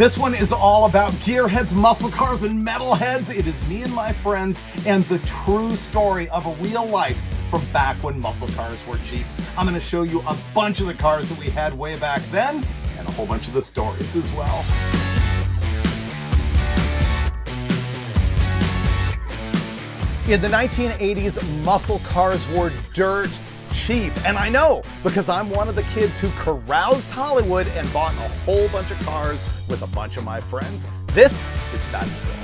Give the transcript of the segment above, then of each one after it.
This one is all about gearheads, muscle cars, and metalheads. It is me and my friends and the true story of a real life from back when muscle cars were cheap. I'm going to show you a bunch of the cars that we had way back then and a whole bunch of the stories as well. In the 1980s, muscle cars were dirt cheap. And I know, because I'm one of the kids who caroused Hollywood and bought a whole bunch of cars with a bunch of my friends. This is that story.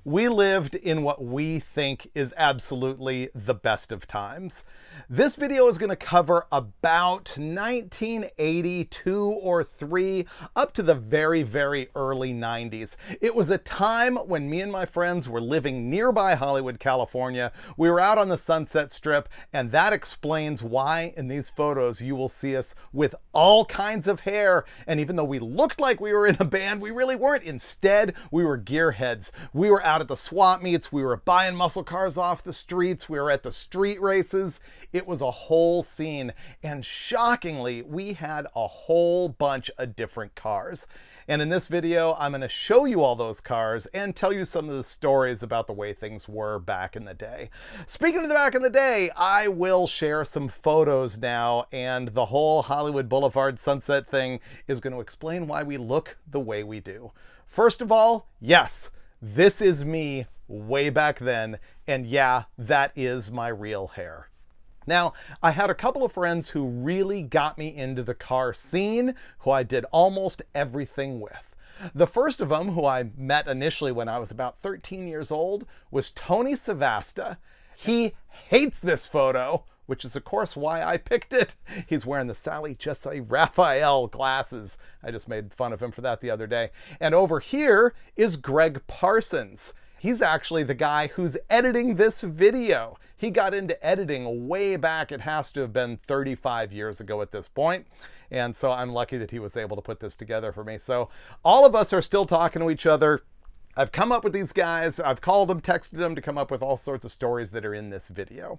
We lived in what we think is absolutely the best of times. This video is going to cover about 1982 or 3 up to the very, very early 90s. It was a time when me and my friends were living nearby Hollywood, California. We were out on the Sunset Strip, and that explains why in these photos you will see us with all kinds of hair. And even though we looked like we were in a band, we really weren't. Instead, we were gearheads. We were out at the swap meets. We were buying muscle cars off the streets. We were at the street races. It was a whole scene, and shockingly, we had a whole bunch of different cars. And in this video, I'm going to show you all those cars and tell you some of the stories about the way things were back in the day. Speaking of the back in the day, I will share some photos now, and the whole Hollywood Boulevard Sunset thing is going to explain why we look the way we do. First of all, yes, this is me way back then, and yeah, that is my real hair. Now, I had a couple of friends who really got me into the car scene, who I did almost everything with. The first of them, who I met initially when I was about 13 years old, was Tony Savasta. He hates this photo, which is of course why I picked it. He's wearing the Sally Jesse Raphael glasses. I just made fun of him for that the other day. And over here is Greg Parsons. He's actually the guy who's editing this video. He got into editing way back. It has to have been 35 years ago at this point. And so I'm lucky that he was able to put this together for me. So all of us are still talking to each other. I've come up with these guys. I've called them, texted them to come up with all sorts of stories that are in this video.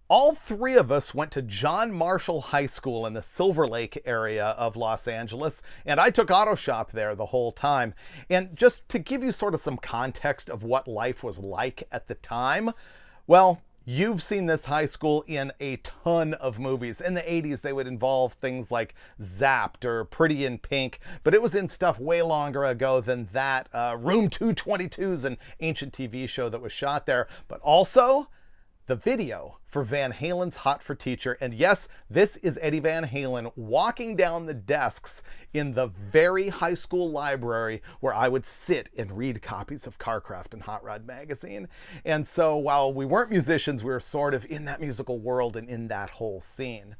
All 3 of us went to John Marshall High School in the Silver Lake area of Los Angeles, and I took auto shop there the whole time. And just to give you sort of some context of what life was like at the time, well, you've seen this high school in a ton of movies. In the 80s, they would involve things like Zapped or Pretty in Pink, but it was in stuff way longer ago than that. Room 222 is an ancient TV show that was shot there, but also the video for Van Halen's Hot for Teacher. And yes, this is Eddie Van Halen walking down the desks in the very high school library where I would sit and read copies of Carcraft and Hot Rod magazine. And so while we weren't musicians, we were sort of in that musical world and in that whole scene.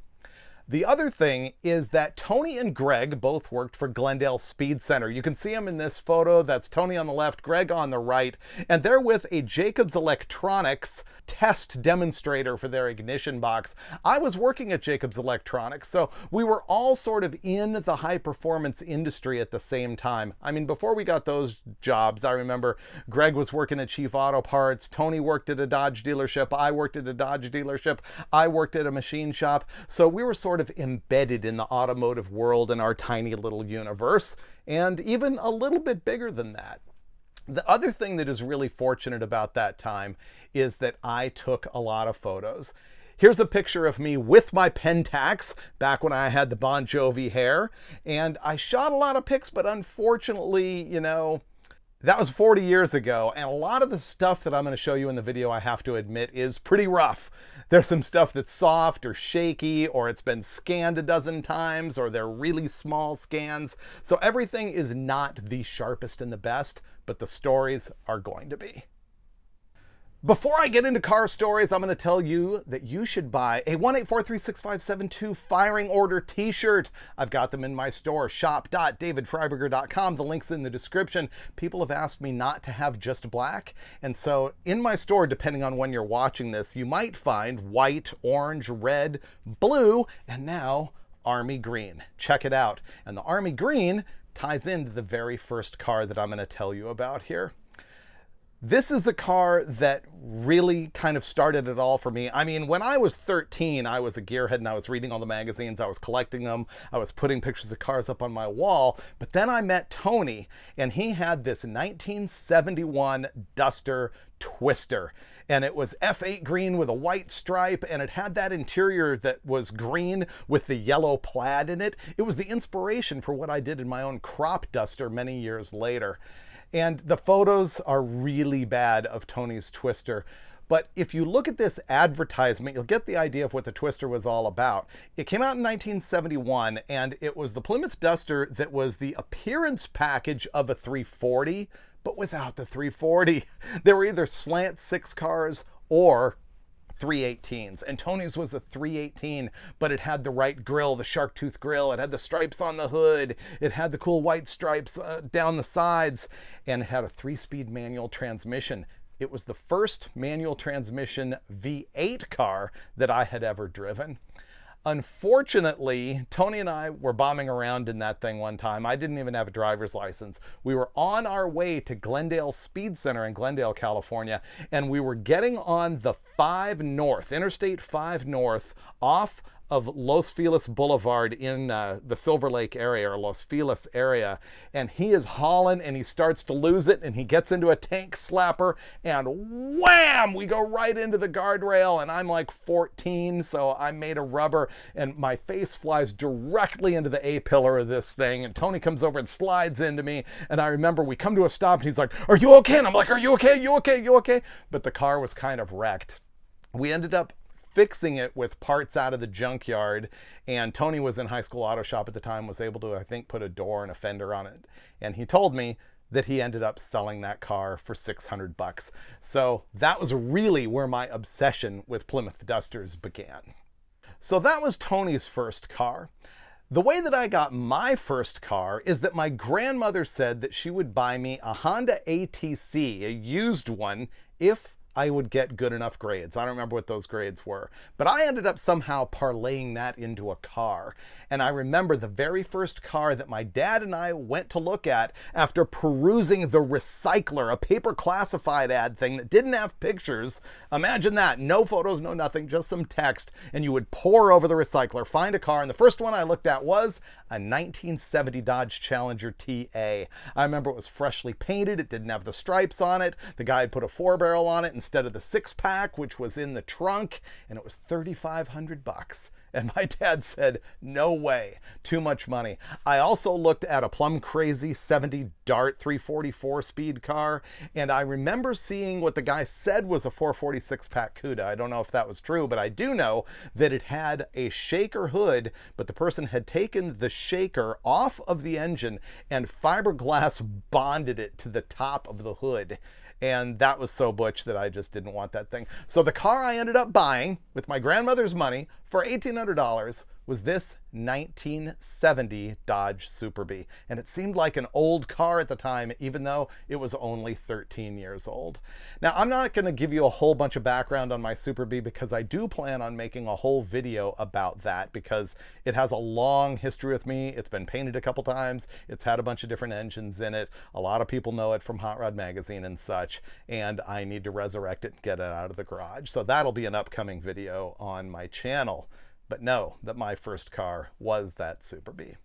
The other thing is that Tony and Greg both worked for Glendale Speed Center. You can see them in this photo. That's Tony on the left, Greg on the right, and they're with a Jacobs Electronics test demonstrator for their ignition box. I was working at Jacobs Electronics, so we were all sort of in the high performance industry at the same time. I mean, before we got those jobs, I remember Greg was working at Chief Auto Parts, Tony worked at a Dodge dealership, I worked at a Dodge dealership, I worked at a machine shop, so we were sort of embedded in the automotive world in our tiny little universe, and even a little bit bigger than that. The other thing that is really fortunate about that time is that I took a lot of photos. Here's a picture of me with my Pentax back when I had the Bon Jovi hair, and I shot a lot of pics, but unfortunately, you know, that was 40 years ago, and a lot of the stuff that I'm going to show you in the video, I have to admit, is pretty rough. There's some stuff that's soft or shaky, or it's been scanned a dozen times, or they're really small scans. So everything is not the sharpest and the best, but the stories are going to be. Before I get into car stories, I'm going to tell you that you should buy a 1-843-6572 firing order t-shirt. I've got them in my store, shop.davidfreiburger.com. The link's in the description. People have asked me not to have just black, and so in my store, depending on when you're watching this, you might find white, orange, red, blue, and now Army Green. Check it out. And the Army Green ties into the very first car that I'm going to tell you about here. This is the car that really kind of started it all for me. I mean, when I was 13, I was a gearhead and I was reading all the magazines, I was collecting them, I was putting pictures of cars up on my wall, but then I met Tony and he had this 1971 Duster Twister. And it was F8 green with a white stripe, and it had that interior that was green with the yellow plaid in it. It was the inspiration for what I did in my own crop duster many years later. And the photos are really bad of Tony's Twister. But if you look at this advertisement, you'll get the idea of what the Twister was all about. It came out in 1971, and it was the Plymouth Duster that was the appearance package of a 340, but without the 340. There were either slant six cars or 318s, and Tony's was a 318, but it had the right grille, the shark tooth grille, it had the stripes on the hood, it had the cool white stripes down the sides, and it had a 3-speed manual transmission. It was the first manual transmission V8 car that I had ever driven. Unfortunately, Tony and I were bombing around in that thing one time. I didn't even have a driver's license. We were on our way to Glendale Speed Center in Glendale, California, and we were getting on the 5 North, Interstate 5 North, off of Los Feliz Boulevard in the Silver Lake area, or Los Feliz area, and he is hauling and he starts to lose it and he gets into a tank slapper and wham, we go right into the guardrail, and I'm like 14, so I'm made of rubber, and my face flies directly into the A-pillar of this thing, and Tony comes over and slides into me, and I remember we come to a stop and he's like, "Are you okay?" And I'm like, "Are you okay? You okay? You okay?" But the car was kind of wrecked. We ended up fixing it with parts out of the junkyard, and Tony was in high school auto shop at the time, was able to, I think, put a door and a fender on it, and he told me that he ended up selling that car for $600. So that was really where my obsession with Plymouth Dusters began. So that was Tony's first car. The way that I got my first car is that my grandmother said that she would buy me a Honda ATC, a used one, if I would get good enough grades. I don't remember what those grades were, but I ended up somehow parlaying that into a car. And I remember the very first car that my dad and I went to look at after perusing The Recycler, a paper classified ad thing that didn't have pictures. Imagine that, no photos, no nothing, just some text, and you would pore over The Recycler, find a car, and the first one I looked at was a 1970 Dodge Challenger TA. I remember it was freshly painted, it didn't have the stripes on it, the guy had put a 4-barrel on it instead of the 6-pack, which was in the trunk, and it was $3,500. And my dad said, "No way, too much money." I also looked at a plum crazy 70 Dart 344 speed car, and I remember seeing what the guy said was a 446-pack Cuda. I don't know if that was true, but I do know that it had a shaker hood, but the person had taken the shaker off of the engine and fiberglass bonded it to the top of the hood. And that was so butch that I just didn't want that thing. So the car I ended up buying with my grandmother's money for $1,800 was this 1970 Dodge Super Bee. And it seemed like an old car at the time, even though it was only 13 years old. Now, I'm not going to give you a whole bunch of background on my Super Bee because I do plan on making a whole video about that because it has a long history with me. It's been painted a couple times. It's had a bunch of different engines in it. A lot of people know it from Hot Rod Magazine and such, and I need to resurrect it and get it out of the garage. So that'll be an upcoming video on my channel. But know that my first car was that Super Bee.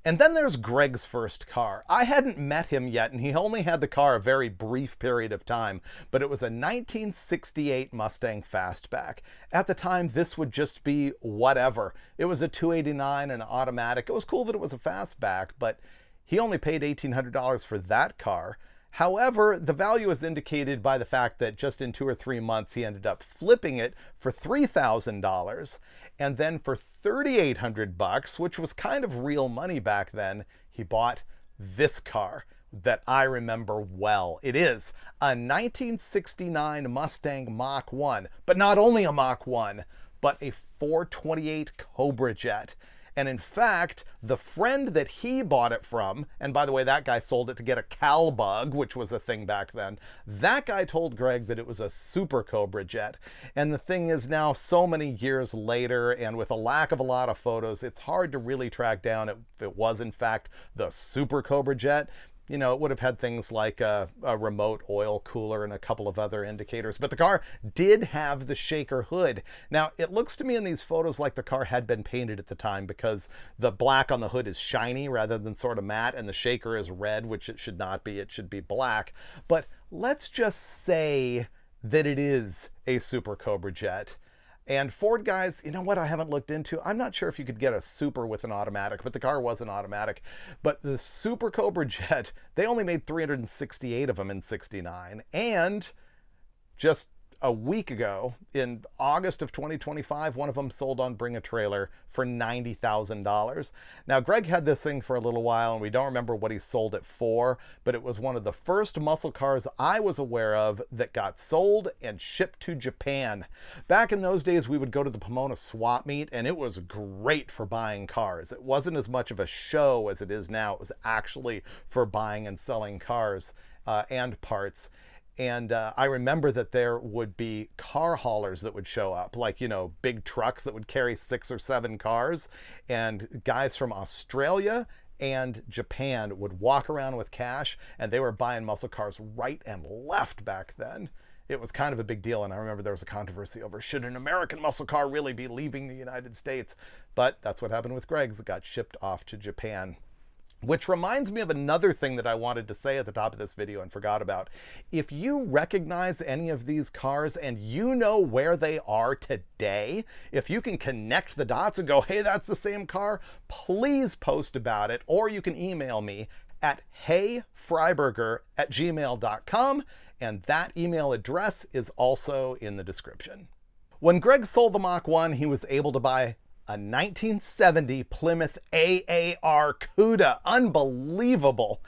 And then there's Greg's first car. I hadn't met him yet, and he only had the car a very brief period of time, but it was a 1968 Mustang Fastback. At the time, this would just be whatever. It was a 289 and an automatic. It was cool that it was a Fastback, but he only paid $1,800 for that car. However, the value is indicated by the fact that just in 2 or 3 months, he ended up flipping it for $3,000. And then for $3,800, which was kind of real money back then, he bought this car that I remember well. It is a 1969 Mustang Mach 1, but not only a Mach 1, but a 428 Cobra Jet. And in fact, the friend that he bought it from, and by the way, that guy sold it to get a Calbug, which was a thing back then, that guy told Greg that it was a Super Cobra Jet. And the thing is now, so many years later, and with a lack of a lot of photos, it's hard to really track down if it was in fact the Super Cobra Jet. You know, it would have had things like a remote oil cooler and a couple of other indicators, but the car did have the shaker hood. Now, it looks to me in these photos like the car had been painted at the time, because the black on the hood is shiny rather than sort of matte, and the shaker is red, which it should not be. It should be black. But let's just say that it is a Super Cobra Jet. And Ford guys, you know what I haven't looked into? I'm not sure if you could get a Super with an automatic, but the car was an automatic. But the Super Cobra Jet, they only made 368 of them in '69. And just a week ago, in August of 2025, one of them sold on Bring a Trailer for $90,000. Now, Greg had this thing for a little while, and we don't remember what he sold it for, but it was one of the first muscle cars I was aware of that got sold and shipped to Japan. Back in those days, we would go to the Pomona swap meet, and it was great for buying cars. It wasn't as much of a show as it is now. It was actually for buying and selling cars and parts. And I remember that there would be car haulers that would show up, like, you know, big trucks that would carry 6 or 7 cars. And guys from Australia and Japan would walk around with cash, and they were buying muscle cars right and left back then. It was kind of a big deal, and I remember there was a controversy over, should an American muscle car really be leaving the United States? But that's what happened with Greg's. It got shipped off to Japan. Which reminds me of another thing that I wanted to say at the top of this video and forgot about. If you recognize any of these cars and you know where they are today, if you can connect the dots and go, hey, that's the same car, please post about it, or you can email me at HeyFreiburger@gmail.com, and that email address is also in the description. When Greg sold the Mach 1, he was able to buy a 1970 Plymouth AAR Cuda. Unbelievable.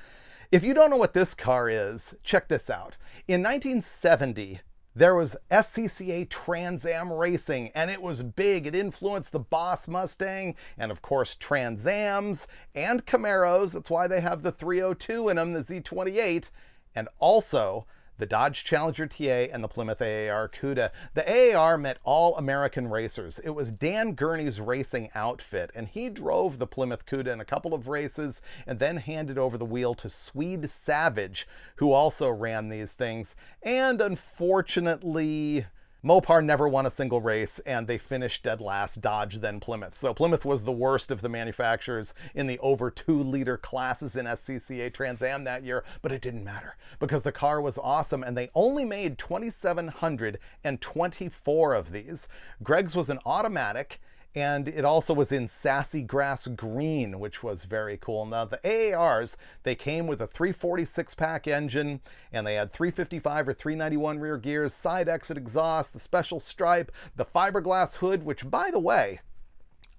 If you don't know what this car is, check this out. In 1970, there was SCCA Trans Am racing, and it was big. It influenced the Boss Mustang, and of course Trans Ams and Camaros. That's why they have the 302 in them, the Z28, and also the Dodge Challenger TA and the Plymouth AAR Cuda. The AAR met all American racers. It was Dan Gurney's racing outfit, and he drove the Plymouth Cuda in a couple of races and then handed over the wheel to Swede Savage, who also ran these things. And unfortunately, Mopar never won a single race, and they finished dead last, Dodge then Plymouth. So Plymouth was the worst of the manufacturers in the over 2-liter classes in SCCA Trans Am that year, but it didn't matter because the car was awesome, and they only made 2,724 of these. Greg's was an automatic, and it also was in Sassy Grass Green, which was very cool. Now, the AARs, they came with a 346-pack engine, and they had 355 or 391 rear gears, side exit exhaust, the special stripe, the fiberglass hood, which, by the way,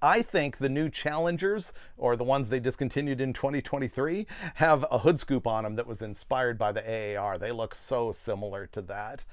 I think the new Challengers, or the ones they discontinued in 2023, have a hood scoop on them that was inspired by the AAR. They look so similar to that.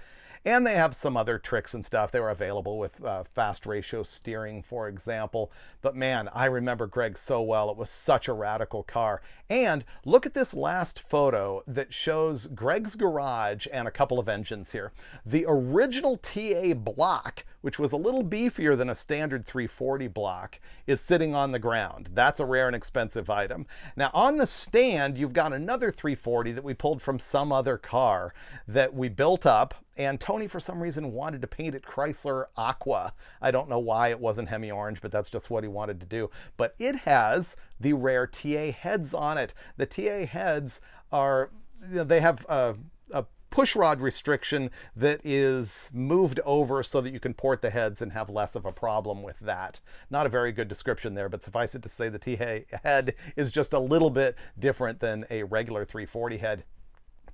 And they have some other tricks and stuff. They were available with fast ratio steering, for example. But man, I remember Greg so well. It was such a radical car. And look at this last photo that shows Greg's garage and a couple of engines here. The original TA block, which was a little beefier than a standard 340 block, is sitting on the ground. That's a rare and expensive item. Now on the stand, you've got another 340 that we pulled from some other car that we built up, and Tony, for some reason, wanted to paint it Chrysler Aqua. I don't know why it wasn't Hemi Orange, but that's just what he wanted to do. But it has the rare TA heads on it. The TA heads are, they have a push rod restriction that is moved over so that you can port the heads and have less of a problem with that. Not a very good description there, but suffice it to say the TA head is just a little bit different than a regular 340 head.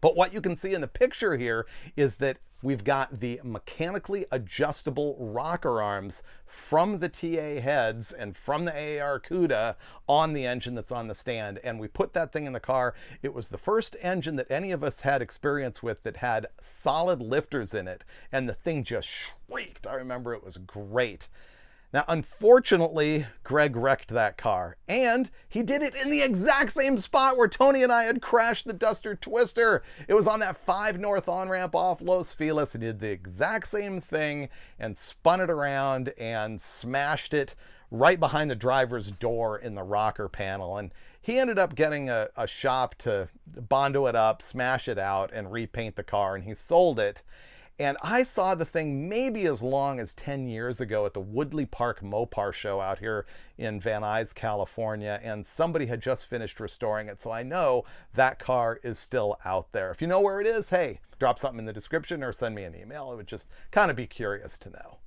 But what you can see in the picture here is that we've got the mechanically adjustable rocker arms from the TA heads and from the AAR Cuda on the engine that's on the stand. And we put that thing in the car. It was the first engine that any of us had experience with that had solid lifters in it. And the thing just shrieked. I remember it was great. Now, unfortunately, Greg wrecked that car, and he did it in the exact same spot where Tony and I had crashed the Duster Twister. It was on that 5 North on-ramp off Los Feliz. He did the exact same thing and spun it around and smashed it right behind the driver's door in the rocker panel. And he ended up getting a shop to bondo it up, smash it out, and repaint the car, and he sold it. And I saw the thing maybe as long as 10 years ago at the Woodley Park Mopar show out here in Van Nuys, California, and somebody had just finished restoring it. So I know that car is still out there. If you know where it is, hey, drop something in the description or send me an email. I would just kind of be curious to know.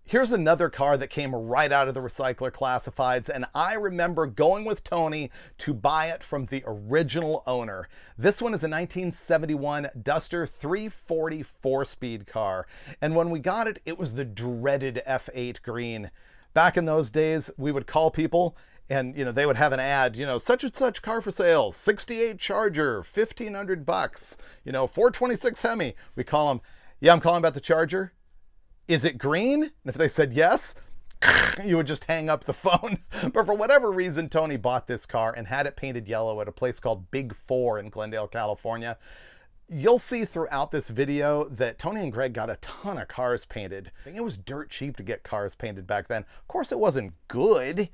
Here's another car that came right out of the recycler classifieds, and I remember going with Tony to buy it from the original owner. This one is a 1971 Duster 340 4-speed car, and when we got it, it was the dreaded F8 green. Back in those days, we would call people and, they would have an ad, such and such car for sale, 68 Charger, $1,500, 426 Hemi. We call them, yeah, I'm calling about the Charger. Is it green? And if they said yes, you would just hang up the phone. But for whatever reason, Tony bought this car and had it painted yellow at a place called Big 4 in Glendale, California. You'll see throughout this video that Tony and Greg got a ton of cars painted. I think it was dirt cheap to get cars painted back then. Of course, it wasn't good,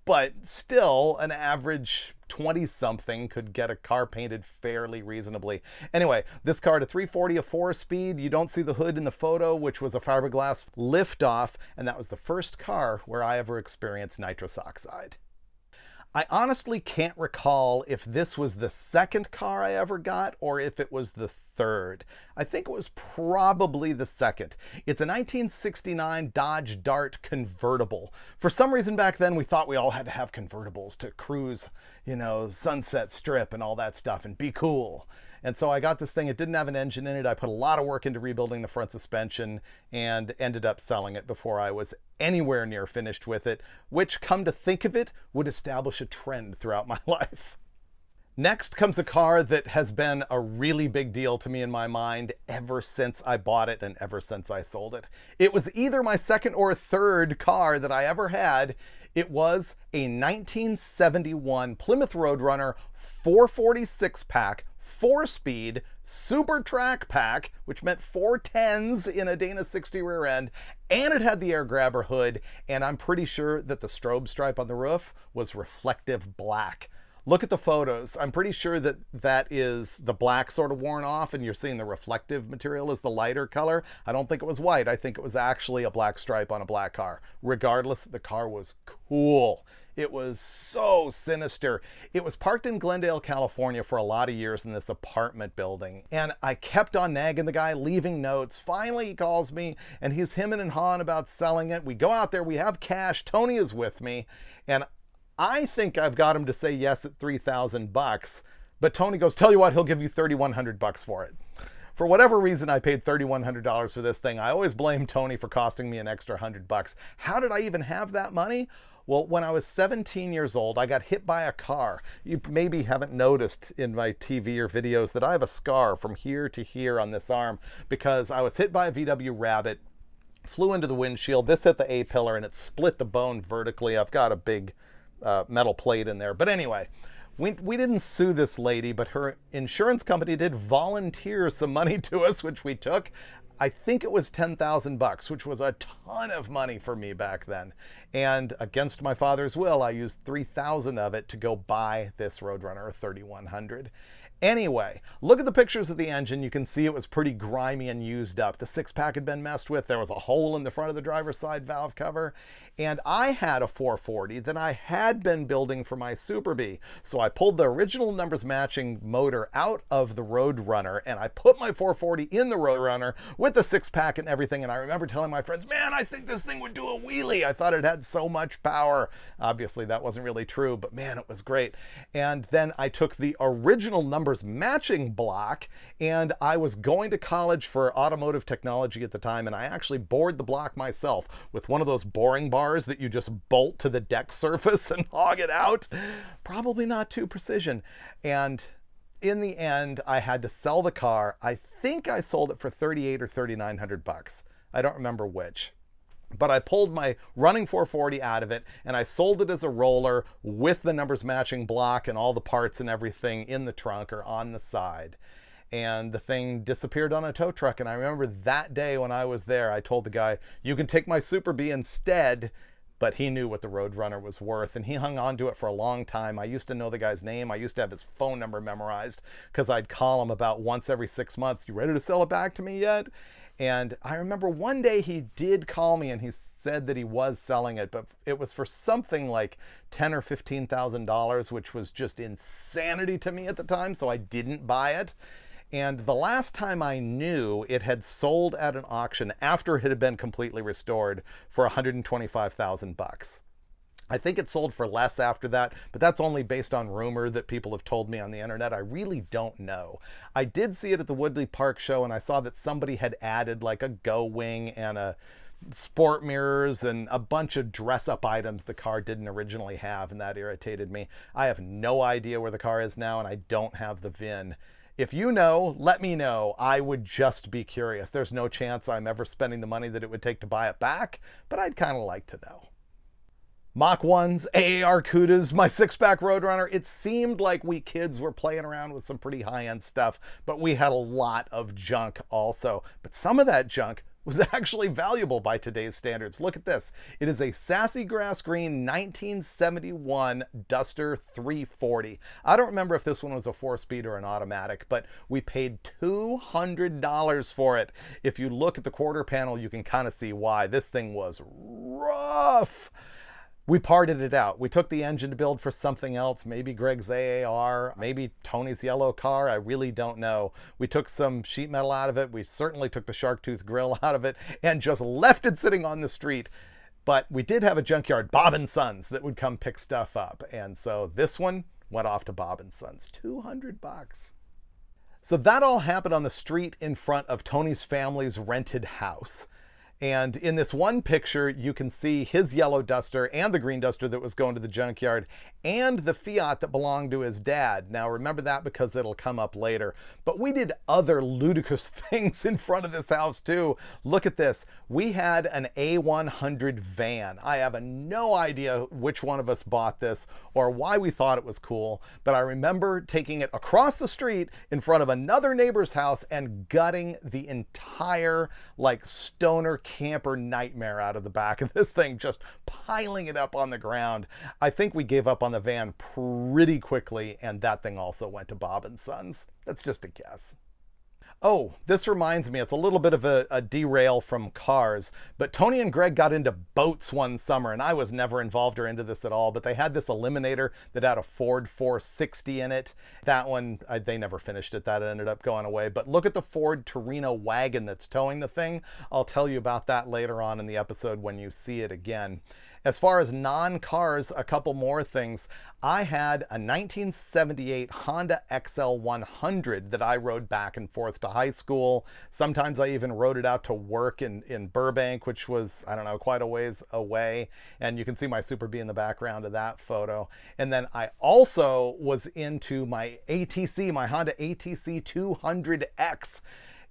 but still an average 20-something could get a car painted fairly reasonably. Anyway, this car, a 340, a 4-speed. You don't see the hood in the photo, which was a fiberglass liftoff, and that was the first car where I ever experienced nitrous oxide. I honestly can't recall if this was the second car I ever got or if it was the third. I think it was probably the second. It's a 1969 Dodge Dart convertible. For some reason back then we thought we all had to have convertibles to cruise, Sunset Strip and all that stuff and be cool. And so I got this thing. It didn't have an engine in it. I put a lot of work into rebuilding the front suspension and ended up selling it before I was anywhere near finished with it, which, come to think of it, would establish a trend throughout my life. Next comes a car that has been a really big deal to me in my mind ever since I bought it and ever since I sold it. It was either my second or third car that I ever had. It was a 1971 Plymouth Roadrunner 446 pack 4-speed super track pack, which meant 410s in a Dana 60 rear end, and it had the air grabber hood, and I'm pretty sure that the strobe stripe on the roof was reflective black. Look at the photos. I'm pretty sure that that is the black sort of worn off, and you're seeing the reflective material is the lighter color. I don't think it was white. I think it was actually a black stripe on a black car. Regardless, the car was cool. It was so sinister. It was parked in Glendale, California for a lot of years in this apartment building. And I kept on nagging the guy, leaving notes. Finally, he calls me and he's hemming and hawing about selling it. We go out there, we have cash. Tony is with me. And I think I've got him to say yes at $3,000. But Tony goes, tell you what, he'll give you $3,100 for it. For whatever reason, I paid $3,100 for this thing. I always blame Tony for costing me an extra $100. How did I even have that money? Well, when I was 17 years old, I got hit by a car. You maybe haven't noticed in my TV or videos that I have a scar from here to here on this arm because I was hit by a VW Rabbit, flew into the windshield. This hit the A-pillar and it split the bone vertically. I've got a big metal plate in there. But anyway, we didn't sue this lady, but her insurance company did volunteer some money to us, which we took. I think it was $10,000, which was a ton of money for me back then. And against my father's will, I used $3,000 of it to go buy this Roadrunner 3100. Anyway, look at the pictures of the engine. You can see it was pretty grimy and used up. The 6-pack had been messed with. There was a hole in the front of the driver's side valve cover. And I had a 440 that I had been building for my Super B. So I pulled the original numbers matching motor out of the Roadrunner and I put my 440 in the Roadrunner with the 6-pack and everything. And I remember telling my friends, man, I think this thing would do a wheelie. I thought it had so much power. Obviously that wasn't really true, but man, it was great. And then I took the original numbers matching block and I was going to college for automotive technology at the time, and I actually bored the block myself with one of those boring bars that you just bolt to the deck surface and hog it out. Probably not too precision. And in the end, I had to sell the car. I think I sold it for $3,800 or $3,900. I don't remember which. But I pulled my running 440 out of it and I sold it as a roller with the numbers matching block and all the parts and everything in the trunk or on the side. And the thing disappeared on a tow truck. And I remember that day when I was there, I told the guy, you can take my Super B instead, but he knew what the Roadrunner was worth, and he hung on to it for a long time. I used to know the guy's name. I used to have his phone number memorized because I'd call him about once every 6 months. You ready to sell it back to me yet? And I remember one day he did call me and he said that he was selling it, but it was for something like $10,000 or $15,000, which was just insanity to me at the time, so I didn't buy it. And the last time I knew, it had sold at an auction after it had been completely restored for $125,000. I think it sold for less after that, but that's only based on rumor that people have told me on the internet. I really don't know. I did see it at the Woodley Park show, and I saw that somebody had added like a Go Wing and a sport mirrors and a bunch of dress-up items the car didn't originally have, and that irritated me. I have no idea where the car is now, and I don't have the VIN. If you know, let me know. I would just be curious. There's no chance I'm ever spending the money that it would take to buy it back, but I'd kind of like to know. Mach 1s, AAR Cudas, my 6-pack Roadrunner. It seemed like we kids were playing around with some pretty high-end stuff, but we had a lot of junk also. But some of that junk was actually valuable by today's standards. Look at this. It is a sassy grass green 1971 Duster 340. I don't remember if this one was a 4-speed or an automatic, but we paid $200 for it. If you look at the quarter panel, you can kind of see why. This thing was rough. We parted it out. We took the engine to build for something else, maybe Greg's AAR, maybe Tony's yellow car, I really don't know. We took some sheet metal out of it. We certainly took the shark tooth grill out of it and just left it sitting on the street. But we did have a junkyard, Bob & Sons, that would come pick stuff up. And so this one went off to Bob & Sons, $200. So that all happened on the street in front of Tony's family's rented house. And in this one picture, you can see his yellow Duster and the green Duster that was going to the junkyard and the Fiat that belonged to his dad. Now remember that because it'll come up later. But we did other ludicrous things in front of this house too. Look at this. We had an A100 van. I have no idea which one of us bought this or why we thought it was cool, but I remember taking it across the street in front of another neighbor's house and gutting the entire like stoner camper nightmare out of the back of this thing, just piling it up on the ground. I think we gave up on the van pretty quickly, and that thing also went to Bob & Sons. That's just a guess. Oh, this reminds me, it's a little bit of a derail from cars, but Tony and Greg got into boats one summer, and I was never involved or into this at all, but they had this Eliminator that had a Ford 460 in it. That one, they never finished it. That ended up going away. But look at the Ford Torino wagon that's towing the thing. I'll tell you about that later on in the episode when you see it again. As far as non-cars, a couple more things. I had a 1978 Honda XL100 that I rode back and forth to high school. Sometimes I even rode it out to work in Burbank, which was, I don't know, quite a ways away. And you can see my Super B in the background of that photo. And then I also was into my ATC, my Honda ATC 200X.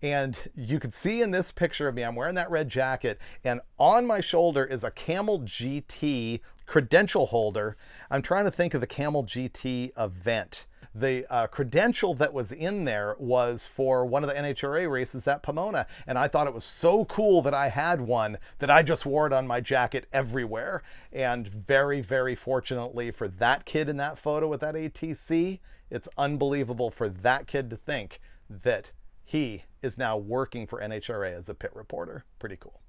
And you can see in this picture of me, I'm wearing that red jacket, and on my shoulder is a Camel GT credential holder. I'm trying to think of the Camel GT event. The credential that was in there was for one of the NHRA races at Pomona, and I thought it was so cool that I had one that I just wore it on my jacket everywhere. And very, very fortunately for that kid in that photo with that ATC, it's unbelievable for that kid to think that he is now working for NHRA as a pit reporter. Pretty cool.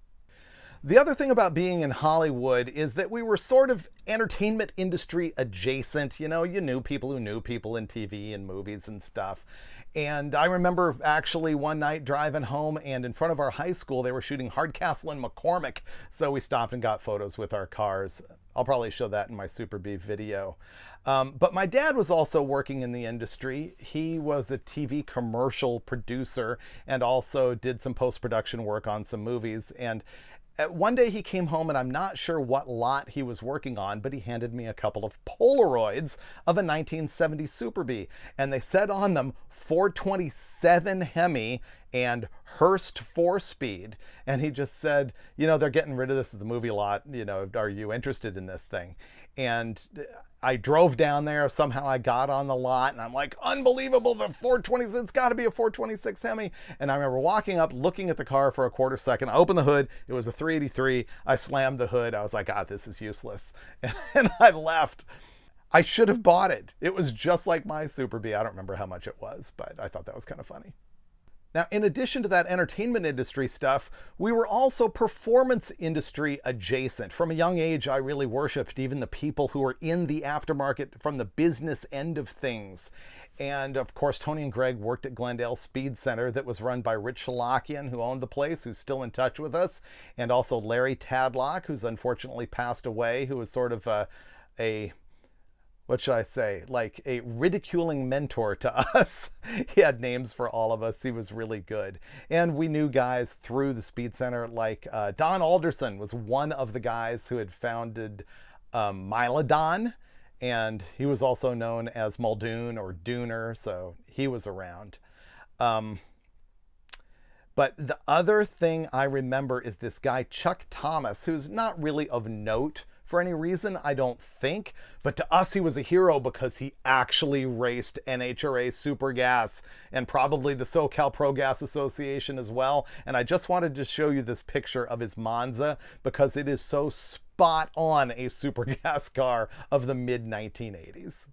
The other thing about being in Hollywood is that we were sort of entertainment industry adjacent. You know, you knew people who knew people in TV and movies and stuff. And I remember actually one night driving home, and in front of our high school, they were shooting Hardcastle and McCormick. So we stopped and got photos with our cars. I'll probably show that in my Super B video. But my dad was also working in the industry. He was a TV commercial producer and also did some post-production work on some movies. And one day he came home, and I'm not sure what lot he was working on, but he handed me a couple of Polaroids of a 1970 Super B. And they said on them 427 Hemi and Hurst 4-speed. And he just said, you know, they're getting rid of this as a movie lot. You know, are you interested in this thing? And I drove down there. Somehow I got on the lot and I'm like, unbelievable, the 426, it's got to be a 426 Hemi. And I remember walking up, looking at the car for a quarter second. I opened the hood. It was a 383. I slammed the hood. I was like, this is useless. And I left. I should have bought it. It was just like my Super B. I don't remember how much it was, but I thought that was kind of funny. Now, in addition to that entertainment industry stuff, we were also performance industry adjacent. From a young age, I really worshipped even the people who were in the aftermarket from the business end of things. And of course, Tony and Greg worked at Glendale Speed Center that was run by Rich Shalakian, who owned the place, who's still in touch with us, and also Larry Tadlock, who's unfortunately passed away, who was sort of what should I say, like a ridiculing mentor to us. He had names for all of us. He was really good. And we knew guys through the Speed Center, like Don Alderson was one of the guys who had founded Milodon, and he was also known as Muldoon or Dooner, so he was around. But the other thing I remember is this guy, Chuck Thomas, who's not really of note for any reason, I don't think. But to us, he was a hero because he actually raced NHRA Super Gas and probably the SoCal Pro Gas Association as well. And I just wanted to show you this picture of his Monza because it is so spot on a Super Gas car of the mid-1980s.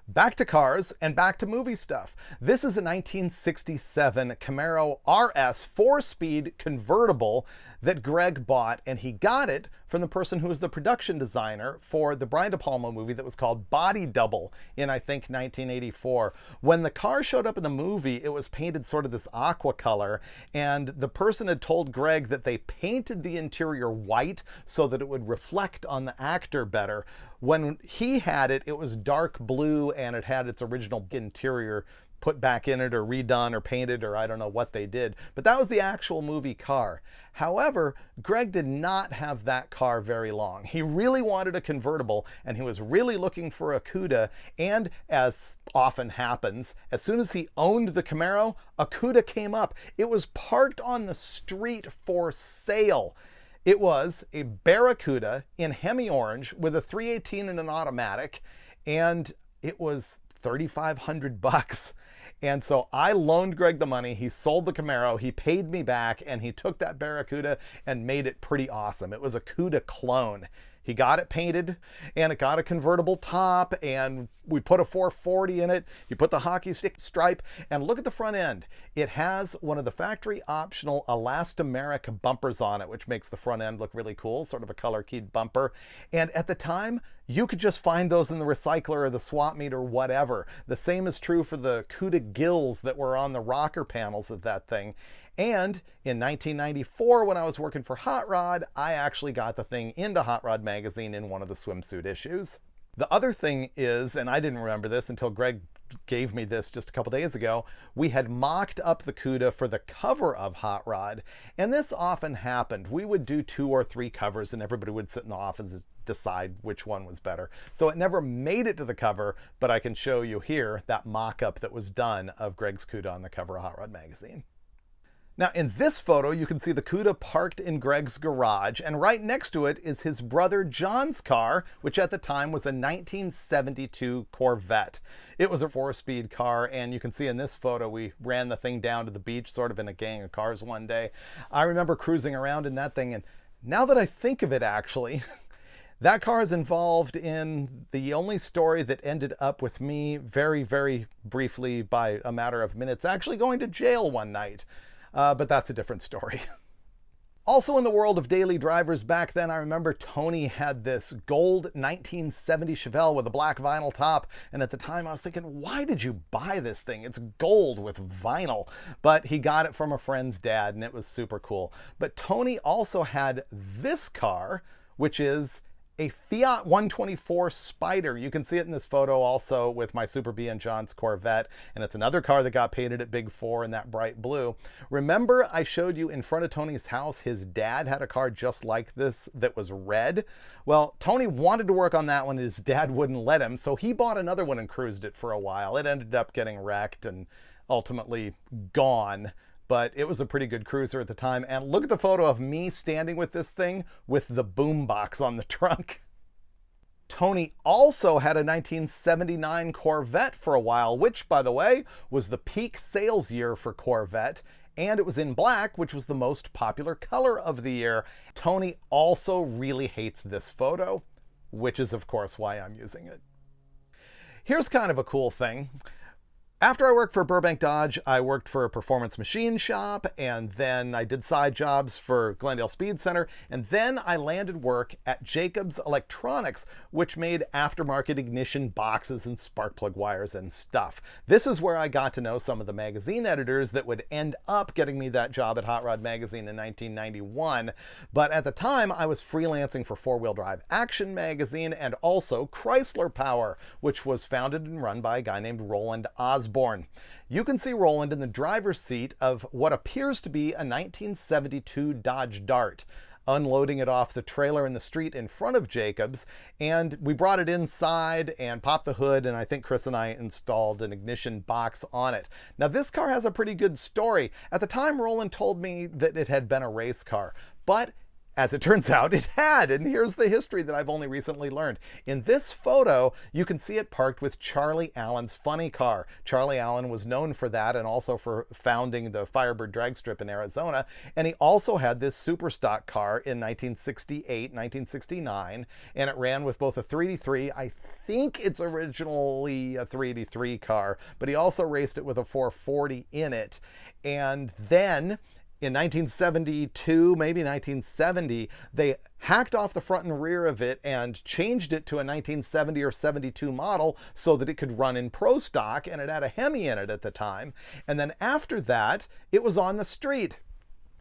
Back to cars and back to movie stuff. This is a 1967 Camaro RS 4-speed convertible that Greg bought, and he got it from the person who was the production designer for the Brian De Palma movie that was called Body Double in, I think, 1984. When the car showed up in the movie, it was painted sort of this aqua color, and the person had told Greg that they painted the interior white so that it would reflect on the actor better. When he had it, it was dark blue, and it had its original interior put back in it or redone or painted, or I don't know what they did. But that was the actual movie car. However, Greg did not have that car very long. He really wanted a convertible, and he was really looking for a Cuda. And as often happens, as soon as he owned the Camaro, a Cuda came up. It was parked on the street for sale. It was a Barracuda in Hemi Orange with a 318 and an automatic, and it was $3,500. And so I loaned Greg the money, he sold the Camaro, he paid me back, and he took that Barracuda and made it pretty awesome. It was a Cuda clone. He got it painted, and it got a convertible top, and we put a 440 in it. You put the hockey stick stripe, and look at the front end. It has one of the factory optional elastomeric bumpers on it, which makes the front end look really cool, sort of a color keyed bumper. And at the time, you could just find those in the recycler or the swap meet or whatever. The same is true for the Cuda gills that were on the rocker panels of that thing. And in 1994, when I was working for Hot Rod, I actually got the thing into Hot Rod magazine in one of the swimsuit issues. The other thing is, and I didn't remember this until Greg gave me this just a couple days ago, we had mocked up the Cuda for the cover of Hot Rod. And this often happened. We would do 2 or 3 covers, and everybody would sit in the office and decide which one was better. So it never made it to the cover, but I can show you here that mock-up that was done of Greg's Cuda on the cover of Hot Rod magazine. Now in this photo, you can see the Cuda parked in Greg's garage, and right next to it is his brother John's car, which at the time was a 1972 Corvette. It was a 4-speed car, and you can see in this photo, we ran the thing down to the beach, sort of in a gang of cars one day. I remember cruising around in that thing, and now that I think of it actually, that car is involved in the only story that ended up with me very, very briefly by a matter of minutes, actually going to jail one night. But that's a different story. Also in the world of daily drivers back then, I remember Tony had this gold 1970 Chevelle with a black vinyl top. And at the time I was thinking, why did you buy this thing? It's gold with vinyl. But he got it from a friend's dad, and it was super cool. But Tony also had this car, which is a Fiat 124 Spider. You can see it in this photo also with my Super B and John's Corvette, and it's another car that got painted at Big 4 in that bright blue. Remember I showed you in front of Tony's house, his dad had a car just like this that was red? Well, Tony wanted to work on that one, and his dad wouldn't let him, so he bought another one and cruised it for a while. It ended up getting wrecked and ultimately gone. But it was a pretty good cruiser at the time. And look at the photo of me standing with this thing with the boombox on the trunk. Tony also had a 1979 Corvette for a while, which, by the way, was the peak sales year for Corvette, and it was in black, which was the most popular color of the year. Tony also really hates this photo, which is, of course, why I'm using it. Here's kind of a cool thing. After I worked for Burbank Dodge, I worked for a performance machine shop, and then I did side jobs for Glendale Speed Center, and then I landed work at Jacobs Electronics, which made aftermarket ignition boxes and spark plug wires and stuff. This is where I got to know some of the magazine editors that would end up getting me that job at Hot Rod Magazine in 1991. But at the time, I was freelancing for Four Wheel Drive Action Magazine and also Chrysler Power, which was founded and run by a guy named Roland Osborne. You can see Roland in the driver's seat of what appears to be a 1972 Dodge Dart, unloading it off the trailer in the street in front of Jacobs, and we brought it inside and popped the hood, and I think Chris and I installed an ignition box on it. Now, this car has a pretty good story. At the time, Roland told me that it had been a race car, but as it turns out, it had, and here's the history that I've only recently learned. In this photo, you can see it parked with Charlie Allen's funny car. Charlie Allen was known for that and also for founding the Firebird drag strip in Arizona, and he also had this super stock car in 1968, 1969, and it ran with both a 383, I think it's originally a 383 car, but he also raced it with a 440 in it. And then in 1972, maybe 1970, they hacked off the front and rear of it and changed it to a 1970 or 72 model so that it could run in pro stock, and it had a Hemi in it at the time. And then after that, it was on the street.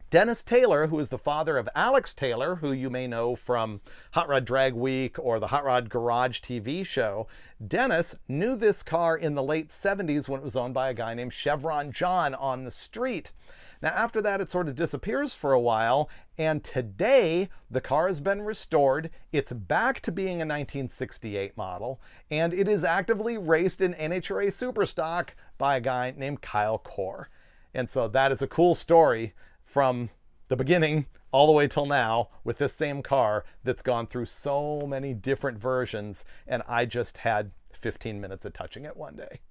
Dennis Taylor, who is the father of Alex Taylor, who you may know from Hot Rod Drag Week or the Hot Rod Garage TV show, Dennis knew this car in the late 70s when it was owned by a guy named Chevron John on the street. Now, after that, it sort of disappears for a while, and today the car has been restored. It's back to being a 1968 model, and it is actively raced in NHRA Superstock by a guy named Kyle Core. And so that is a cool story from the beginning all the way till now with this same car that's gone through so many different versions, and I just had 15 minutes of touching it one day.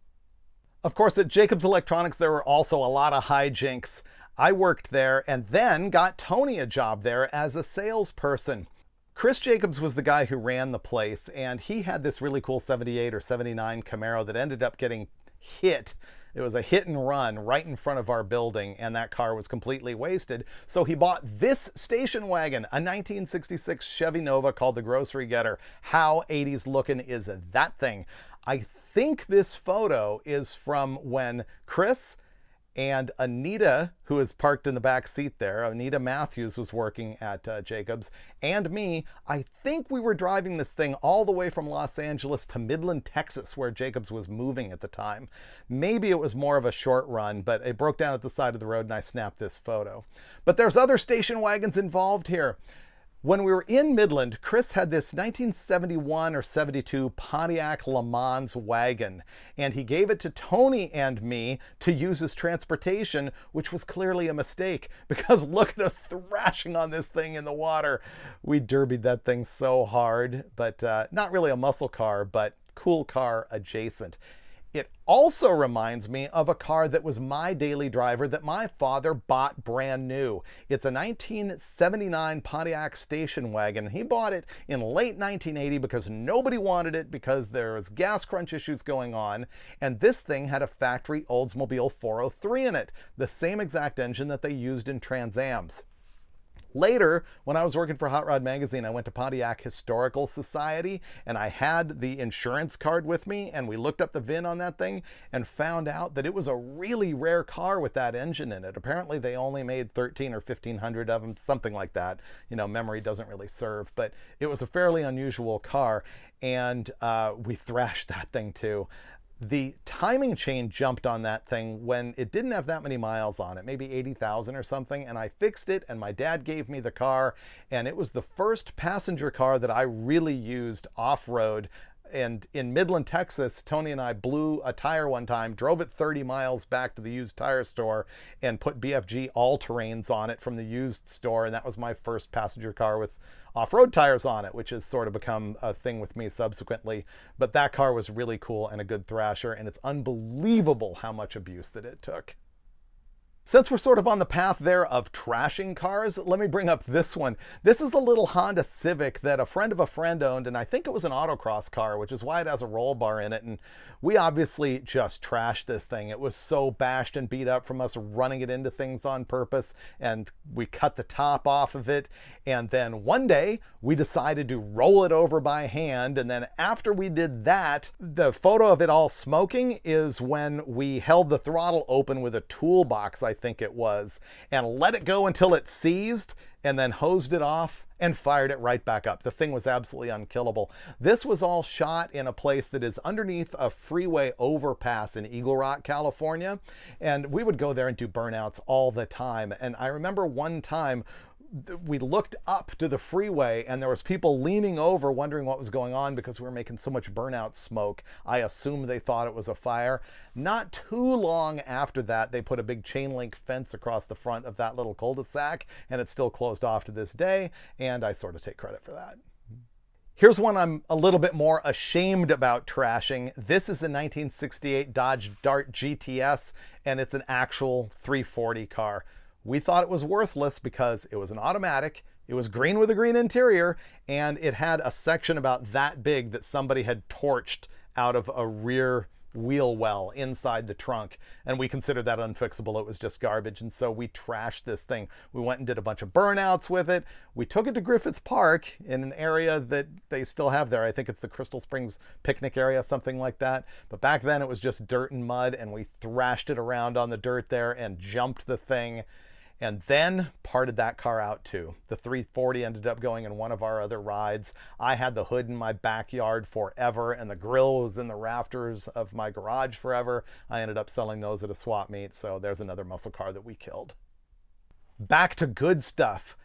Of course, at Jacobs Electronics, there were also a lot of hijinks. I worked there and then got Tony a job there as a salesperson. Chris Jacobs was the guy who ran the place, and he had this really cool 78 or 79 Camaro that ended up getting hit. It was a hit and run right in front of our building, and that car was completely wasted. So he bought this station wagon, a 1966 Chevy Nova called the Grocery Getter. How 80s looking is that thing? I think this photo is from when Chris and Anita, who is parked in the back seat there, Anita Matthews was working at Jacobs, and me, I think we were driving this thing all the way from Los Angeles to Midland, Texas, where Jacobs was moving at the time. Maybe it was more of a short run, but it broke down at the side of the road and I snapped this photo. But there's other station wagons involved here. When we were in Midland, Chris had this 1971 or 72 Pontiac Le Mans wagon, and he gave it to Tony and me to use as transportation, which was clearly a mistake, because look at us thrashing on this thing in the water. We derbied that thing so hard, but not really a muscle car, but cool car adjacent. It also reminds me of a car that was my daily driver that my father bought brand new. It's a 1979 Pontiac station wagon. He bought it in late 1980 because nobody wanted it because there was gas crunch issues going on, and this thing had a factory Oldsmobile 403 in it, the same exact engine that they used in Trans Ams. Later, when I was working for Hot Rod Magazine, I went to Pontiac Historical Society, and I had the insurance card with me, and we looked up the VIN on that thing and found out that it was a really rare car with that engine in it. Apparently, they only made 13 or 1,500 of them, something like that. You know, memory doesn't really serve, but it was a fairly unusual car, and we thrashed that thing too. The timing chain jumped on that thing when it didn't have that many miles on it, maybe 80,000 or something, and I fixed it, and my dad gave me the car, and it was the first passenger car that I really used off-road And in Midland, Texas, Tony and I blew a tire one time, drove it 30 miles back to the used tire store, and put BFG all-terrains on it from the used store. And that was my first passenger car with off-road tires on it, which has sort of become a thing with me subsequently. But that car was really cool and a good thrasher, and it's unbelievable how much abuse that it took. Since we're sort of on the path there of trashing cars, let me bring up this one. This is a little Honda Civic that a friend of a friend owned, and I think it was an autocross car, which is why it has a roll bar in it. And we obviously just trashed this thing. It was so bashed and beat up from us running it into things on purpose, and we cut the top off of it. And then one day we decided to roll it over by hand. And then after we did that, the photo of it all smoking is when we held the throttle open with a toolbox, I think it was, and let it go until it seized, and then hosed it off and fired it right back up. The thing was absolutely unkillable. This was all shot in a place that is underneath a freeway overpass in Eagle Rock, California. And we would go there and do burnouts all the time. And I remember one time we looked up to the freeway and there was people leaning over wondering what was going on because we were making so much burnout smoke. I assume they thought it was a fire. Not too long after that, they put a big chain link fence across the front of that little cul-de-sac, and it's still closed off to this day, and I sort of take credit for that. Here's one I'm a little bit more ashamed about trashing. This is a 1968 Dodge Dart GTS, and it's an actual 340 car. We thought it was worthless because it was an automatic, it was green with a green interior, and it had a section about that big that somebody had torched out of a rear wheel well inside the trunk, and we considered that unfixable. It was just garbage, and so we trashed this thing. We went and did a bunch of burnouts with it. We took it to Griffith Park in an area that they still have there. I think it's the Crystal Springs picnic area, something like that. But back then it was just dirt and mud, and we thrashed it around on the dirt there and jumped the thing, and then parted that car out too. The 340 ended up going in one of our other rides. I had the hood in my backyard forever, and the grill was in the rafters of my garage forever. I ended up selling those at a swap meet, so there's another muscle car that we killed. Back to good stuff.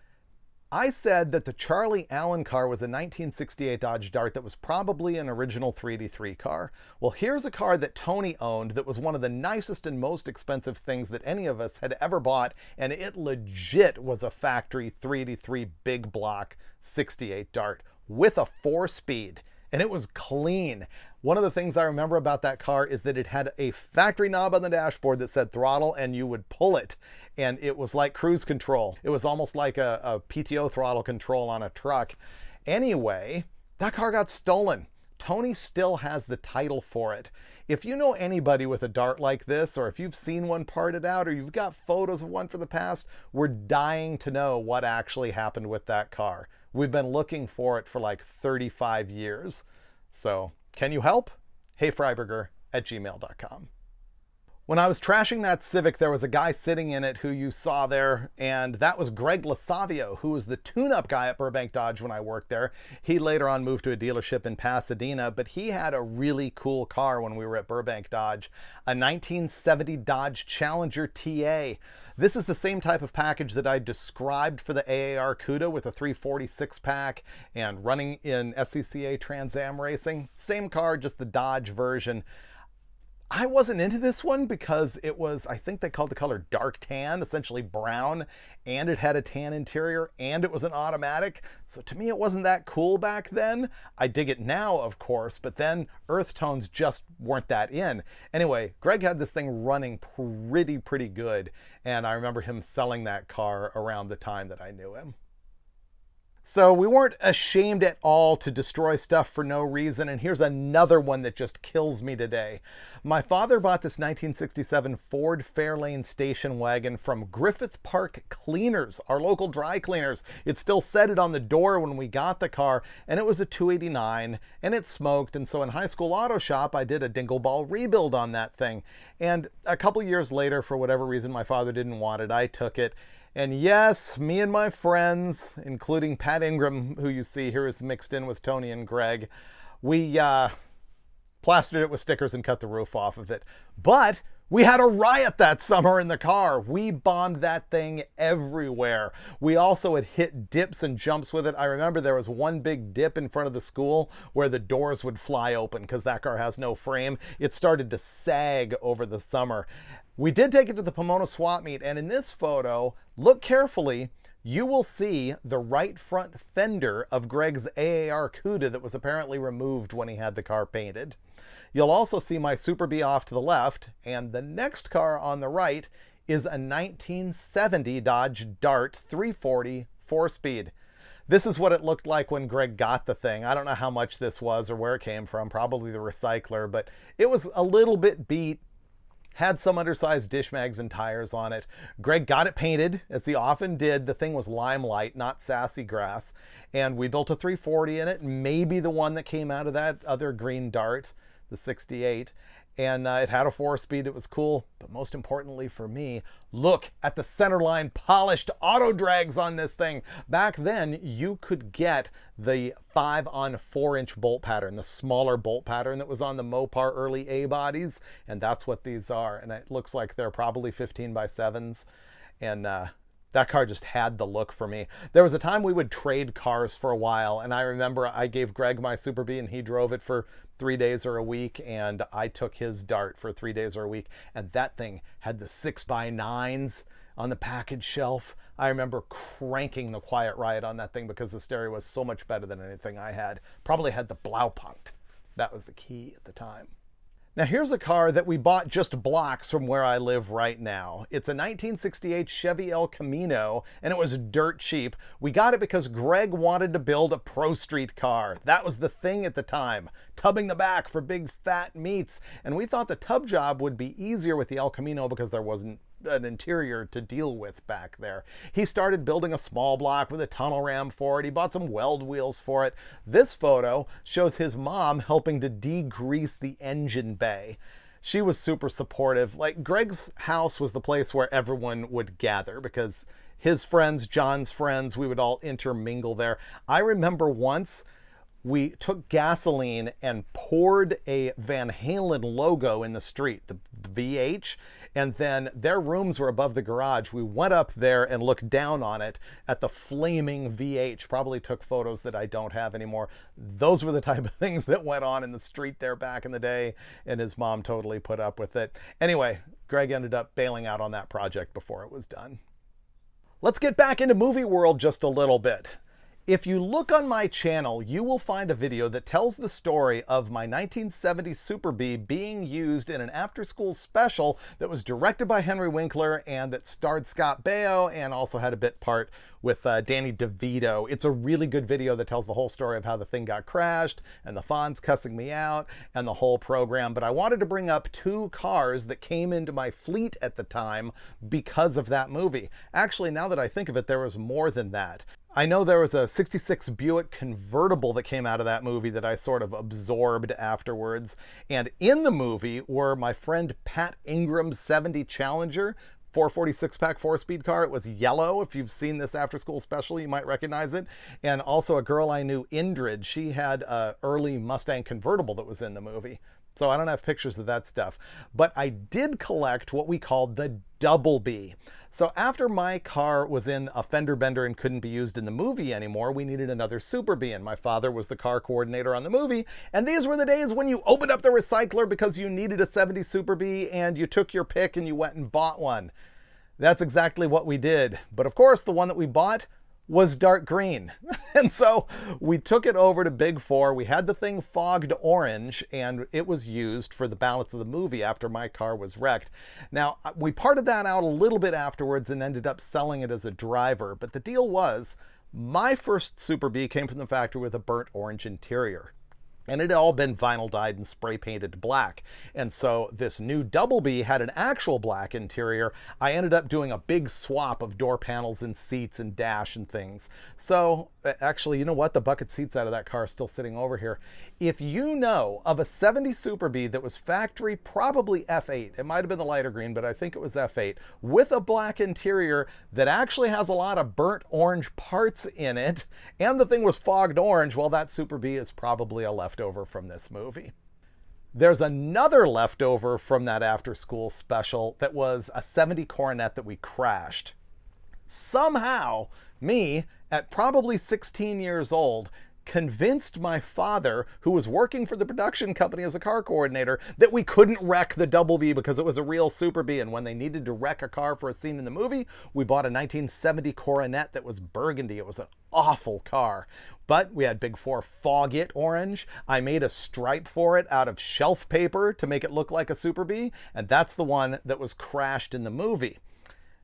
I said that the Charlie Allen car was a 1968 Dodge Dart that was probably an original 383 car. Well, here's a car that Tony owned that was one of the nicest and most expensive things that any of us had ever bought, and it legit was a factory 383 big block 68 Dart with a 4-speed. And it was clean. One of the things I remember about that car is that it had a factory knob on the dashboard that said throttle, and you would pull it, and it was like cruise control. It was almost like a PTO throttle control on a truck. Anyway, that car got stolen. Tony still has the title for it. If you know anybody with a Dart like this, or if you've seen one parted out, or you've got photos of one from the past, we're dying to know what actually happened with that car. We've been looking for it for like 35 years. So, can you help? HeyFreiburger@gmail.com. When I was trashing that Civic, there was a guy sitting in it who you saw there, and that was Greg Lasavio, who was the tune-up guy at Burbank Dodge when I worked there. He later on moved to a dealership in Pasadena, but he had a really cool car when we were at Burbank Dodge, a 1970 Dodge Challenger TA. This is the same type of package that I described for the AAR Cuda with a 346 pack and running in SCCA Trans Am racing. Same car, just the Dodge version. I wasn't into this one because it was, I think they called the color dark tan, essentially brown, and it had a tan interior, and it was an automatic. So to me, it wasn't that cool back then. I dig it now, of course, but then earth tones just weren't that in. Anyway, Greg had this thing running pretty good, and I remember him selling that car around the time that I knew him. So we weren't ashamed at all to destroy stuff for no reason, and here's another one that just kills me today. My father bought this 1967 Ford Fairlane station wagon from Griffith Park Cleaners, our local dry cleaners. It still said it on the door when we got the car, and it was a 289, and it smoked, and so in high school auto shop, I did a dingle ball rebuild on that thing. And a couple years later, for whatever reason, my father didn't want it. I took it. And yes, me and my friends, including Pat Ingram, who you see here is mixed in with Tony and Greg, we plastered it with stickers and cut the roof off of it. But We had a riot that summer in the car. We bombed that thing everywhere. We also had hit dips and jumps with it. I remember there was one big dip in front of the school where the doors would fly open because that car has no frame. It started to sag over the summer. We did take it to the Pomona swap meet, and in this photo, look carefully, you will see the right front fender of Greg's AAR Cuda that was apparently removed when he had the car painted. You'll also see my Super B off to the left, and the next car on the right is a 1970 Dodge Dart 340 4-speed. This is what it looked like when Greg got the thing. I don't know how much this was or where it came from, probably the recycler, but it was a little bit beat, had some undersized dish mags and tires on it. Greg got it painted, as he often did. The thing was limelight, not sassy grass, and we built a 340 in it, maybe the one that came out of that other green Dart, the 68, and it had a 4-speed. It was cool, but most importantly for me, look at the centerline polished auto drags on this thing. Back then, you could get the 5-on-4-inch bolt pattern, the smaller bolt pattern that was on the Mopar early A bodies, and that's what these are. And it looks like they're probably 15x7s, and that car just had the look for me. There was a time we would trade cars for a while, and I remember I gave Greg my Super B and he drove it for 3 days or a week, and I took his Dart for 3 days or a week, and that thing had the 6x9s on the package shelf. I remember cranking the Quiet Riot on that thing because the stereo was so much better than anything I had. Probably had the Blaupunkt. That was the key at the time. Now here's a car that we bought just blocks from where I live right now. It's a 1968 Chevy El Camino, and it was dirt cheap. We got it because Greg wanted to build a pro street car. That was the thing at the time, tubbing the back for big fat meats. And we thought the tub job would be easier with the El Camino because there wasn't an interior to deal with back there. He started building a small block with a tunnel ram for it. He bought some weld wheels for it. This photo shows his mom helping to degrease the engine bay. She was super supportive. Like, Greg's house was the place where everyone would gather because his friends, John's friends, we would all intermingle there. I remember once we took gasoline and poured a Van Halen logo in the street, the VH, and then their rooms were above the garage. We went up there and looked down on it at the flaming VH. Probably took photos that I don't have anymore. Those were the type of things that went on in the street there back in the day, and his mom totally put up with it. Anyway, Greg ended up bailing out on that project before it was done. Let's get back into movie world just a little bit. If you look on my channel, you will find a video that tells the story of my 1970 Super B being used in an after-school special that was directed by Henry Winkler and that starred Scott Baio and also had a bit part with Danny DeVito. It's a really good video that tells the whole story of how the thing got crashed and the Fonz cussing me out and the whole program. But I wanted to bring up two cars that came into my fleet at the time because of that movie. Actually, now that I think of it, there was more than that. I know there was a 66 Buick convertible that came out of that movie that I sort of absorbed afterwards. And in the movie were my friend Pat Ingram's 70 Challenger, 446-pack 4-speed car. It was yellow. If you've seen this after-school special, you might recognize it. And also a girl I knew, Indrid. She had an early Mustang convertible that was in the movie. So I don't have pictures of that stuff. But I did collect what we called the Double B. So after my car was in a fender bender and couldn't be used in the movie anymore, we needed another Super B, and my father was the car coordinator on the movie. And these were the days when you opened up the recycler because you needed a 70 Super B and you took your pick and you went and bought one. That's exactly what we did. But of course, the one that we bought was dark green. And so we took it over to Big 4. We had the thing fogged orange, and it was used for the balance of the movie after my car was wrecked. Now, we parted that out a little bit afterwards and ended up selling it as a driver. But the deal was, my first Super B came from the factory with a burnt orange interior. And it had all been vinyl dyed and spray painted black. And so this new Double B had an actual black interior. I ended up doing a big swap of door panels and seats and dash and things. So actually, you know what? The bucket seats out of that car are still sitting over here. If you know of a 70 Super B that was factory, probably F8, it might have been the lighter green, but I think it was F8, with a black interior that actually has a lot of burnt orange parts in it, and the thing was fogged orange, well, that Super B is probably a leftover from this movie. There's another leftover from that after school special that was a 70 Coronet that we crashed. Somehow, me, at probably 16 years old, convinced my father, who was working for the production company as a car coordinator, that we couldn't wreck the Double B because it was a real Super B. And when they needed to wreck a car for a scene in the movie, we bought a 1970 Coronet that was burgundy. It was an awful car. But we had Big 4 fog it orange. I made a stripe for it out of shelf paper to make it look like a Super B. And that's the one that was crashed in the movie.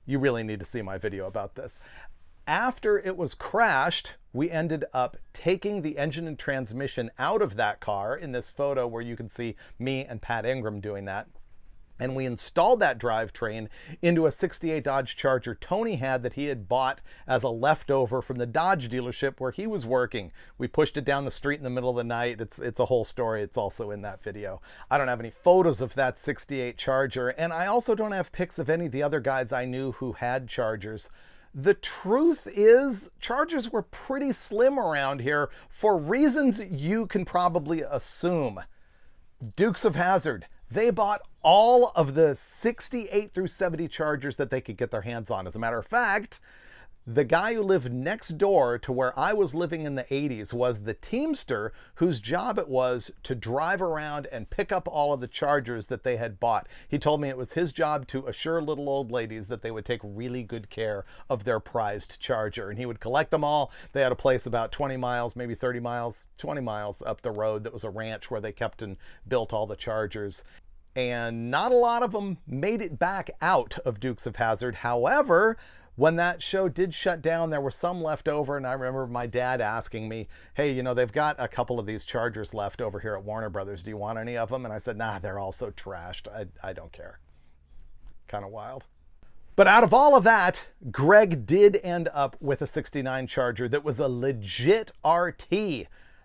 You really need to see my video about this. After it was crashed, we ended up taking the engine and transmission out of that car in this photo where you can see me and Pat Ingram doing that. And we installed that drivetrain into a 68 Dodge Charger Tony had that he had bought as a leftover from the Dodge dealership where he was working. We pushed it down the street in the middle of the night. It's a whole story. It's also in that video. I don't have any photos of that 68 Charger, and I also don't have pics of any of the other guys I knew who had Chargers. The truth is, Chargers were pretty slim around here for reasons you can probably assume. Dukes of Hazzard, they bought all of the 68 through 70 Chargers that they could get their hands on. As a matter of fact, the guy who lived next door to where I was living in the 80s was the teamster whose job it was to drive around and pick up all of the Chargers that they had bought. He told me it was his job to assure little old ladies that they would take really good care of their prized Charger. And he would collect them all. They had a place about 20 miles, maybe 30 miles, 20 miles up the road that was a ranch where they kept and built all the Chargers. And not a lot of them made it back out of Dukes of Hazzard. However, when that show did shut down, there were some left over, and I remember my dad asking me, hey, you know, they've got a couple of these Chargers left over here at Warner Brothers. Do you want any of them? And I said, nah, they're all so trashed. I don't care. Kind of wild. But out of all of that, Greg did end up with a 69 Charger that was a legit RT.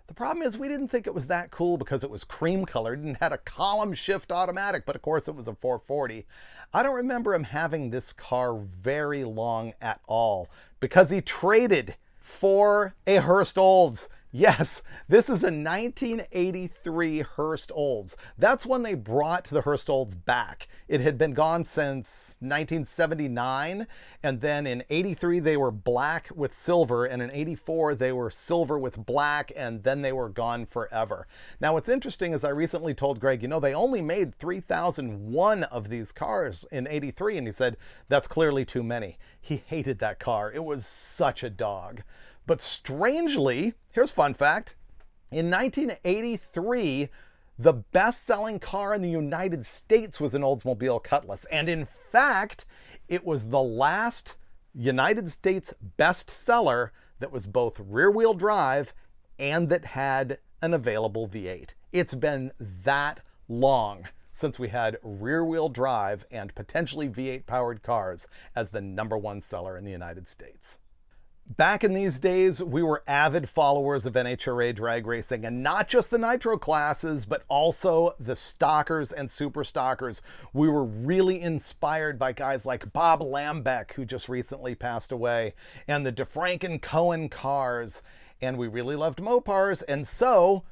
The problem is we didn't think it was that cool because it was cream colored and had a column shift automatic, but of course it was a 440. I don't remember him having this car very long at all because he traded for a Hurst Olds. Yes, this is a 1983 Hurst Olds. That's when they brought the Hurst Olds back. It had been gone since 1979, and then in 83 they were black with silver, and in 84 they were silver with black, and then they were gone forever. Now what's interesting is I recently told Greg, you know, they only made 3,001 of these cars in 83, and he said, that's clearly too many. He hated that car. It was such a dog. But strangely, here's a fun fact, in 1983, the best-selling car in the United States was an Oldsmobile Cutlass. And in fact, it was the last United States bestseller that was both rear-wheel drive and that had an available V8. It's been that long since we had rear-wheel drive and potentially V8-powered cars as the #1 seller in the United States. Back in these days, we were avid followers of NHRA drag racing, and not just the nitro classes, but also the stockers and super stockers. We were really inspired by guys like Bob Lambeck, who just recently passed away, and the DeFranken Cohen cars, and we really loved Mopars, and so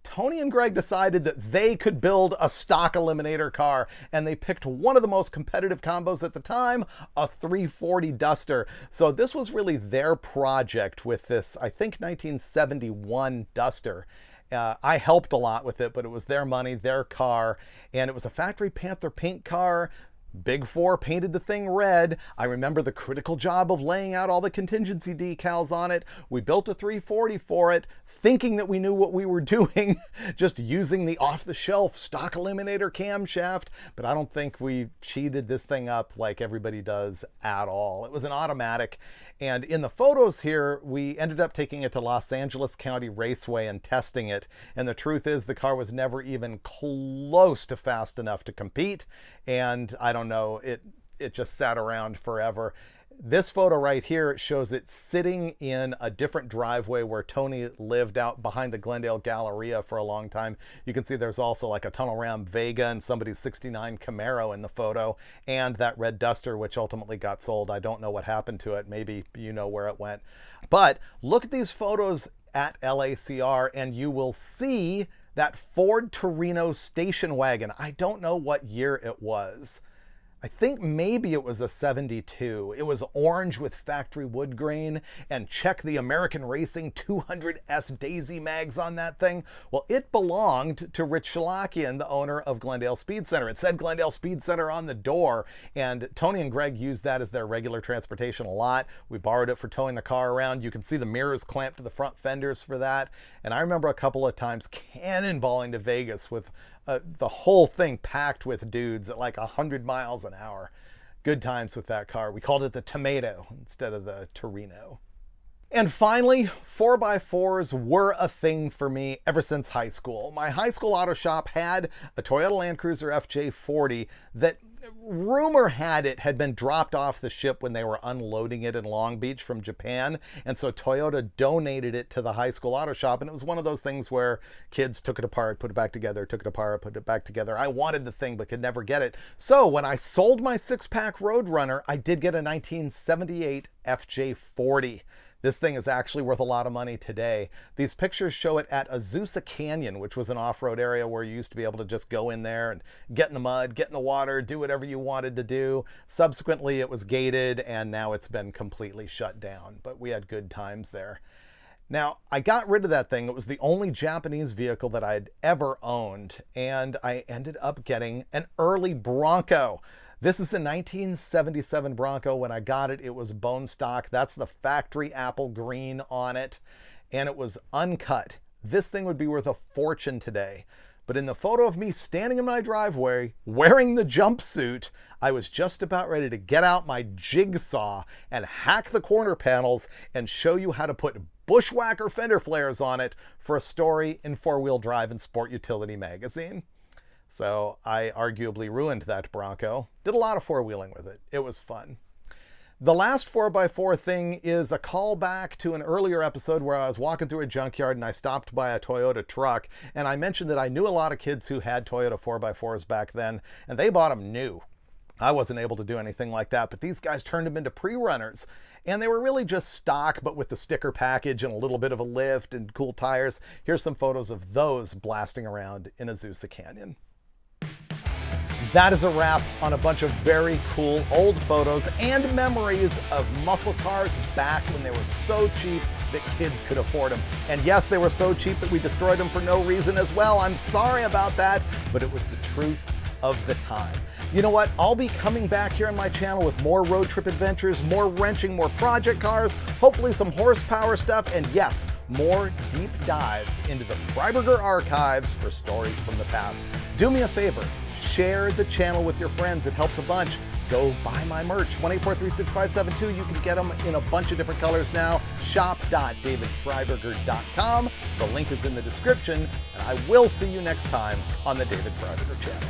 Tony and Greg decided that they could build a stock Eliminator car, and they picked one of the most competitive combos at the time, a 340 Duster. So this was really their project with this, I think, 1971 Duster. I helped a lot with it, but it was their money, their car, and it was a factory Panther paint car. Big 4 painted the thing red. I remember the critical job of laying out all the contingency decals on it. We built a 340 for it, thinking that we knew what we were doing, just using the off-the-shelf stock Eliminator camshaft, but I don't think we cheated this thing up like everybody does at all. It was an automatic, and in the photos here, we ended up taking it to Los Angeles County Raceway and testing it, and the truth is the car was never even close to fast enough to compete, and I don't know, it just sat around forever. This photo right here shows it sitting in a different driveway where Tony lived out behind the Glendale Galleria for a long time. You can see there's also like a Tunnel Ram Vega and somebody's 69 Camaro in the photo, and that red Duster, which ultimately got sold. I don't know what happened to it. Maybe you know where it went. But look at these photos at LACR and you will see That Ford Torino station wagon, I don't know what year it was. I think maybe it was a 72. It was orange with factory wood grain, and check the American Racing 200S Daisy mags on that thing. Well, it belonged to Rich Shalakian, the owner of Glendale Speed Center. It said Glendale Speed Center on the door, and Tony and Greg used that as their regular transportation a lot. We borrowed it for towing the car around. You can see the mirrors clamped to the front fenders for that. And I remember a couple of times cannonballing to Vegas with the whole thing packed with dudes at like 100 miles an hour. Good times with that car. We called it the Tomato instead of the Torino. And finally, 4x4s were a thing for me ever since high school. My high school auto shop had a Toyota Land Cruiser FJ40 that, rumor had it, had been dropped off the ship when they were unloading it in Long Beach from Japan. And so Toyota donated it to the high school auto shop. And it was one of those things where kids took it apart, put it back together, took it apart, put it back together. I wanted the thing but could never get it. So when I sold my 6-pack Roadrunner, I did get a 1978 FJ40. This thing is actually worth a lot of money today. These pictures show it at Azusa Canyon, which was an off-road area where you used to be able to just go in there and get in the mud, get in the water, do whatever you wanted to do. Subsequently, it was gated, and now it's been completely shut down. But we had good times there. Now, I got rid of that thing. It was the only Japanese vehicle that I had ever owned, and I ended up getting an early Bronco. This is a 1977 Bronco. When I got it, it was bone stock. That's the factory apple green on it, and it was uncut. This thing would be worth a fortune today. But in the photo of me standing in my driveway wearing the jumpsuit, I was just about ready to get out my jigsaw and hack the corner panels and show you how to put bushwhacker fender flares on it for a story in 4-Wheel Drive and Sport Utility magazine. So I arguably ruined that Bronco. Did a lot of four-wheeling with it. It was fun. The last 4x4 thing is a callback to an earlier episode where I was walking through a junkyard and I stopped by a Toyota truck, and I mentioned that I knew a lot of kids who had Toyota 4x4s back then, and they bought them new. I wasn't able to do anything like that, but these guys turned them into pre-runners, and they were really just stock, but with the sticker package and a little bit of a lift and cool tires. Here's some photos of those blasting around in Azusa Canyon. That is a wrap on a bunch of very cool old photos and memories of muscle cars back when they were so cheap that kids could afford them. And yes, they were so cheap that we destroyed them for no reason as well. I'm sorry about that, but it was the truth of the time. You know what? I'll be coming back here on my channel with more road trip adventures, more wrenching, more project cars, hopefully some horsepower stuff, and yes, more deep dives into the Freiburger archives for stories from the past. Do me a favor. Share the channel with your friends. It helps a bunch. Go buy my merch, 1-843-6572. You can get them in a bunch of different colors now. shop.davidfreiburger.com. The link is in the description, and I will see you next time on the David Freiburger channel.